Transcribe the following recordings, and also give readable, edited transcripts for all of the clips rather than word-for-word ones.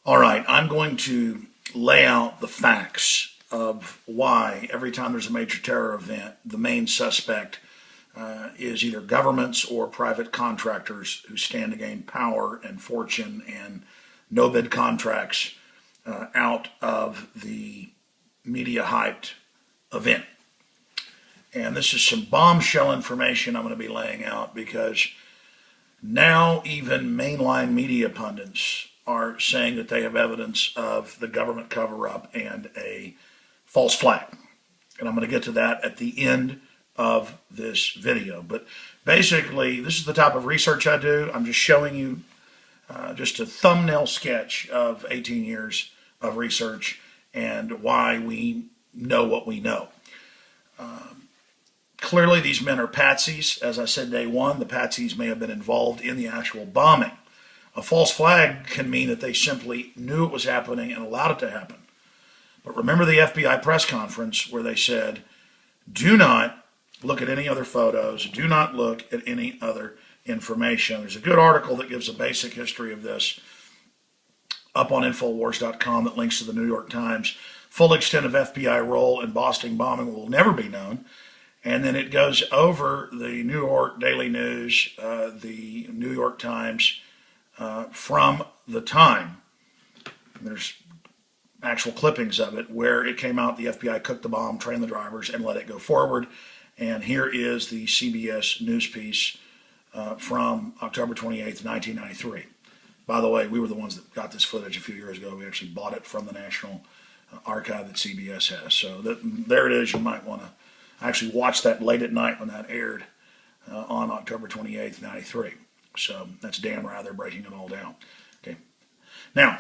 All right, I'm going to lay out the facts of why every time there's a major terror event, the main suspect is either governments or private contractors who stand to gain power and fortune and no-bid contracts out of the media-hyped event. And this is some bombshell information I'm going to be laying out because now even mainline media pundits are saying that they have evidence of the government cover-up and a false flag. And I'm going to get to that at the end of this video. But basically, this is the type of research I do. I'm just showing you just a thumbnail sketch of 18 years of research and why we know what we know. Clearly, these men are patsies. As I said day one, the patsies may have been involved in the actual bombing. A false flag can mean that they simply knew it was happening and allowed it to happen. But remember the FBI press conference where they said, do not look at any other photos, do not look at any other information. There's a good article that gives a basic history of this up on Infowars.com that links to the New York Times. Full extent of FBI role in Boston bombing will never be known. And then it goes over the New York Daily News, the New York Times, from the time. There's actual clippings of it where it came out the FBI cooked the bomb, trained the drivers, and let it go forward. And here is the CBS news piece from October 28th, 1993. By the way, we were the ones that got this footage a few years ago. We actually bought it from the National Archive that CBS has. So there it is. You might want to actually watch that late at night when that aired on October 28th, 93. So that's Dan Rather breaking it all down. Okay. Now,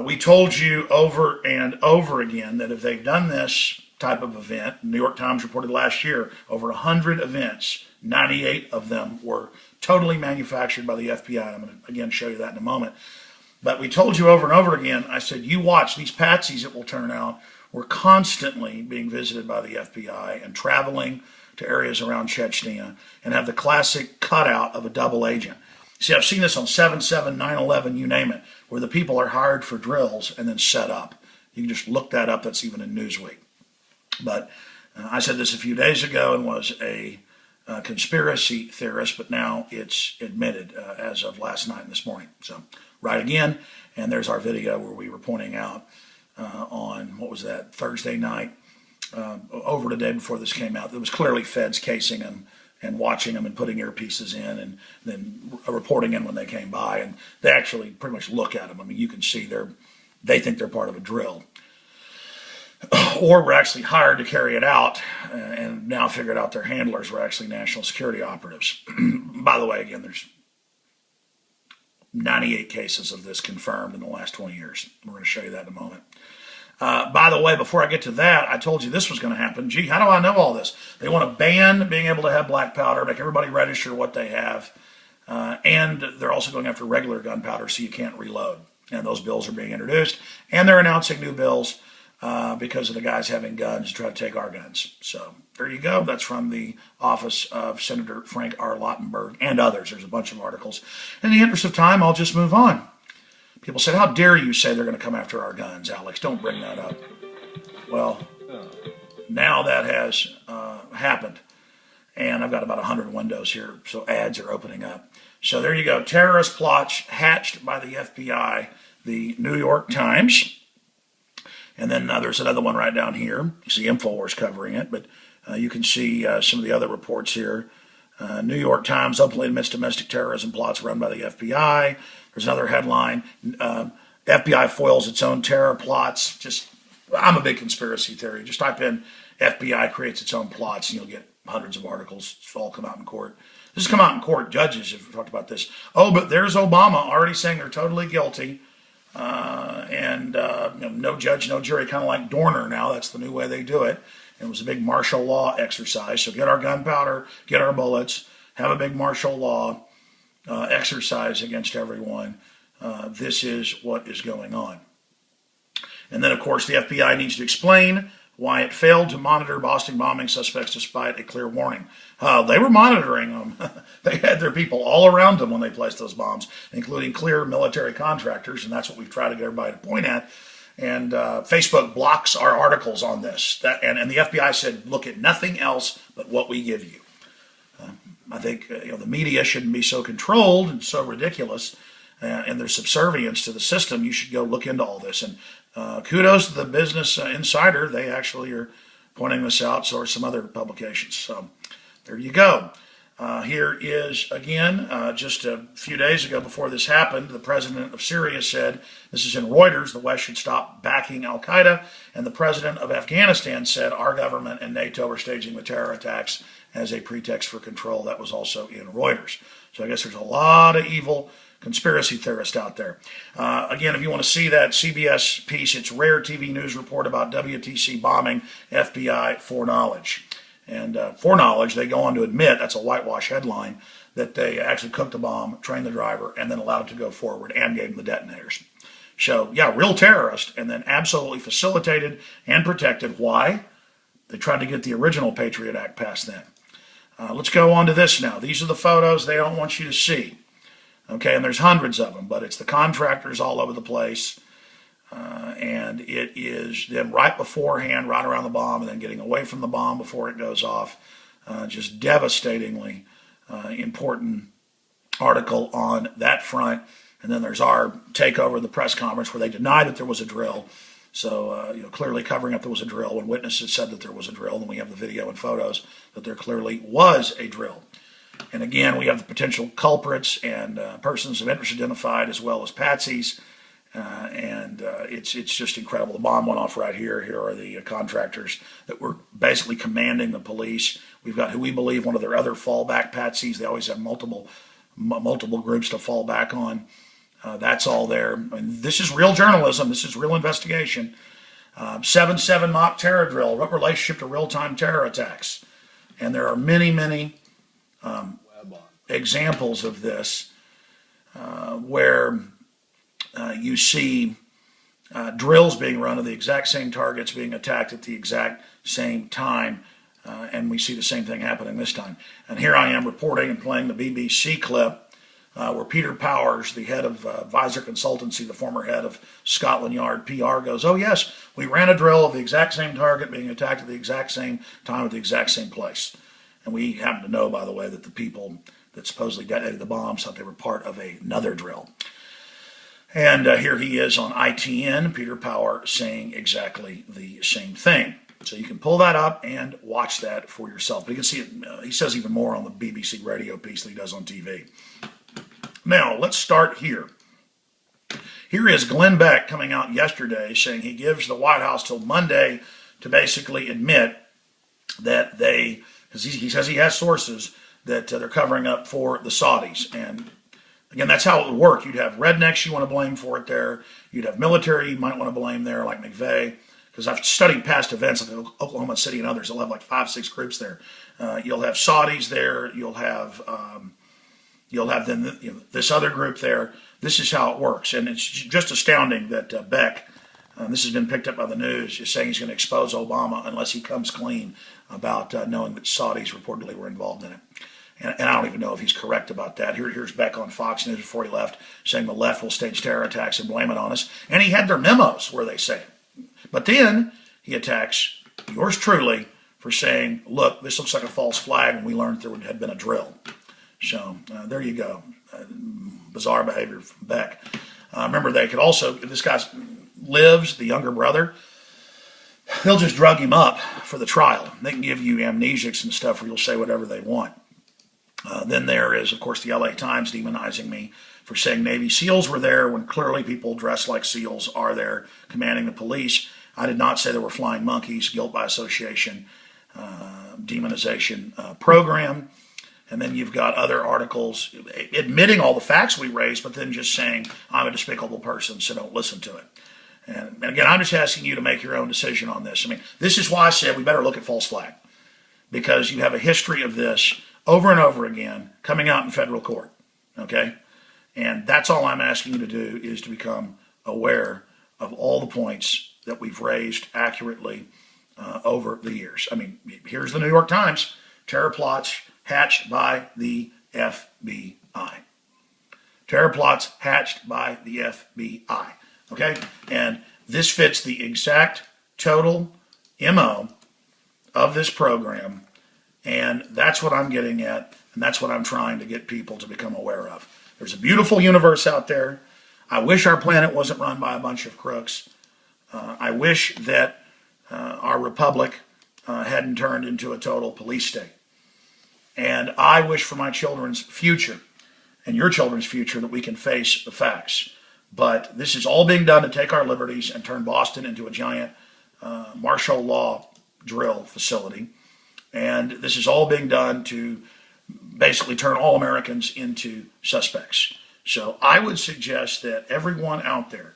we told you over and over again that if they've done this type of event, New York Times reported last year, over 100 events, 98 of them were totally manufactured by the FBI. I'm going to, again, show you that in a moment. But we told you over and over again, I said, you watch, these patsies, it will turn out, were constantly being visited by the FBI and traveling to areas around Chechnya and have the classic cutout of a double agent. See, I've seen this on 7/7, 9/11, you name it, where the people are hired for drills and then set up. You can just look that up. That's even in Newsweek. But I said this a few days ago and was a conspiracy theorist, but now it's admitted as of last night and this morning. So, right again, and there's our video where we were pointing out on, what was that, Thursday night, over the day before this came out. There was clearly feds casing them and watching them and putting earpieces in and then reporting in when they came by. And they actually pretty much look at them. I mean, you can see they think they're part of a drill. Or were actually hired to carry it out and now figured out their handlers were actually national security operatives. By the way, again, there's 98 cases of this confirmed in the last 20 years. We're going to show you that in a moment. By the way, before I get to that, I told you this was going to happen. Gee, how do I know all this? They want to ban being able to have black powder, make everybody register what they have, and they're also going after regular gunpowder so you can't reload. And those bills are being introduced, and they're announcing new bills because of the guys having guns to try to take our guns. So there you go. That's from the office of Senator Frank R. Lautenberg and others. There's a bunch of articles. In the interest of time, I'll just move on. People said, how dare you say they're going to come after our guns, Alex? Don't bring that up. Well, now that has happened. And I've got about 100 windows here, so ads are opening up. So there you go. Terrorist plots hatched by the FBI, the New York Times. And then there's another one right down here. You see Infowars covering it, but you can see some of the other reports here. New York Times openly admits domestic terrorism plots run by the FBI. There's another headline, FBI foils its own terror plots. I'm a big conspiracy theory. Just type in FBI creates its own plots and you'll get hundreds of articles. It's all come out in court. This has come out in court. Judges have talked about this. Oh, but there's Obama already saying they're totally guilty. No judge, no jury, kind of like Dorner now. That's the new way they do it. It was a big martial law exercise. So get our gunpowder, get our bullets, have a big martial law exercise against everyone. This is what is going on. And then, of course, the FBI needs to explain why it failed to monitor Boston bombing suspects despite a clear warning. They were monitoring them. They had their people all around them when they placed those bombs, including clear military contractors, and that's what we've tried to get everybody to point at. And Facebook blocks our articles on this. And the FBI said, look at nothing else but what we give you. I think the media shouldn't be so controlled and so ridiculous in their subservience to the system. You should go look into all this. And kudos to the Business Insider. They actually are pointing this out, so are some other publications. So there you go. Here is, again, just a few days ago before this happened, the president of Syria said, this is in Reuters, the West should stop backing al-Qaeda, and the president of Afghanistan said our government and NATO are staging the terror attacks as a pretext for control. That was also in Reuters. So I guess there's a lot of evil conspiracy theorists out there. Again, if you want to see that CBS piece, it's Rare TV News report about WTC bombing, FBI foreknowledge. And foreknowledge, they go on to admit, that's a whitewash headline, that they actually cooked the bomb, trained the driver, and then allowed it to go forward and gave them the detonators. So, yeah, real terrorist, and then absolutely facilitated and protected. Why? They tried to get the original Patriot Act passed then. Let's go on to this now. These are the photos they don't want you to see. Okay, and there's hundreds of them, but it's the contractors all over the place. And it is them right beforehand, right around the bomb, and then getting away from the bomb before it goes off. Just devastatingly important article on that front. And then there's our takeover of the press conference where they denied that there was a drill. So, clearly covering up there was a drill when witnesses said that there was a drill. Then we have the video and photos that there clearly was a drill. And again, we have the potential culprits and persons of interest identified as well as patsies. It's just incredible. The bomb went off right here. Here are the contractors that were basically commanding the police. We've got who we believe one of their other fallback patsies. They always have multiple groups to fall back on. That's all there. I mean, this is real journalism. This is real investigation. 7/7 mock terror drill. What relationship to real-time terror attacks? And there are many, many examples of this where you see drills being run of the exact same targets being attacked at the exact same time, and we see the same thing happening this time. And here I am reporting and playing the BBC clip where Peter Powers, the head of Visor Consultancy, the former head of Scotland Yard PR, goes, oh yes, we ran a drill of the exact same target being attacked at the exact same time at the exact same place. And we happen to know, by the way, that the people that supposedly detonated the bombs thought they were part of another drill. And here he is on ITN, Peter Power, saying exactly the same thing. So you can pull that up and watch that for yourself. But you can see it, he says even more on the BBC radio piece than he does on TV. Now, let's start here. Here is Glenn Beck coming out yesterday saying he gives the White House till Monday to basically admit that because he says he has sources that they're covering up for the Saudis. And again, that's how it would work. You'd have rednecks you want to blame for it there. You'd have military you might want to blame there, like McVeigh. Because I've studied past events like Oklahoma City and others. They'll have like 5-6 groups there. You'll have Saudis there. You'll have then this other group there. This is how it works. And it's just astounding that Beck, this has been picked up by the news, is saying he's going to expose Obama unless he comes clean about knowing that Saudis reportedly were involved in it. And I don't even know if he's correct about that. Here's Beck on Fox News before he left, saying the left will stage terror attacks and blame it on us. And he had their memos where they say it. But then he attacks yours truly for saying, look, this looks like a false flag, and we learned there had been a drill. So there you go. Bizarre behavior from Beck. Remember, they could also, if this guy lives, the younger brother, they'll just drug him up for the trial. They can give you amnesics and stuff where you'll say whatever they want. Then there is, of course, the LA Times demonizing me for saying Navy SEALs were there when clearly people dressed like SEALs are there commanding the police. I did not say there were flying monkeys, guilt by association, demonization program. And then you've got other articles admitting all the facts we raised, but then just saying, I'm a despicable person, so don't listen to it. And again, I'm just asking you to make your own decision on this. I mean, this is why I said we better look at false flag, because you have a history of this over and over again coming out in federal court, okay? And that's all I'm asking you to do, is to become aware of all the points that we've raised accurately over the years. I mean, here's the New York Times. Terror plots hatched by the FBI. Terror plots hatched by the FBI. Okay? And this fits the exact total MO of this program. And that's what I'm getting at. And that's what I'm trying to get people to become aware of. There's a beautiful universe out there. I wish our planet wasn't run by a bunch of crooks. I wish that our republic hadn't turned into a total police state. And I wish for my children's future and your children's future that we can face the facts. But this is all being done to take our liberties and turn Boston into a giant martial law drill facility. And this is all being done to basically turn all Americans into suspects. So I would suggest that everyone out there,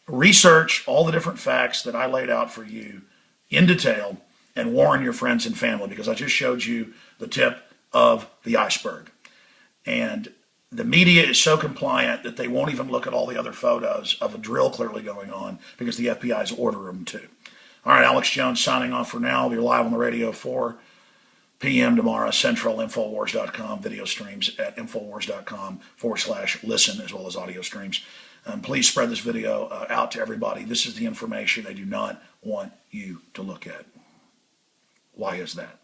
research all the different facts that I laid out for you in detail and warn your friends and family, because I just showed you the tip of the iceberg. And the media is so compliant that they won't even look at all the other photos of a drill clearly going on because the FBI's ordering them to. All right, Alex Jones signing off for now. We'll be live on the radio 4 p.m. tomorrow, Central, Infowars.com, video streams at Infowars.com/listen, as well as audio streams. Please spread this video out to everybody. This is the information they do not want you to look at. Why is that?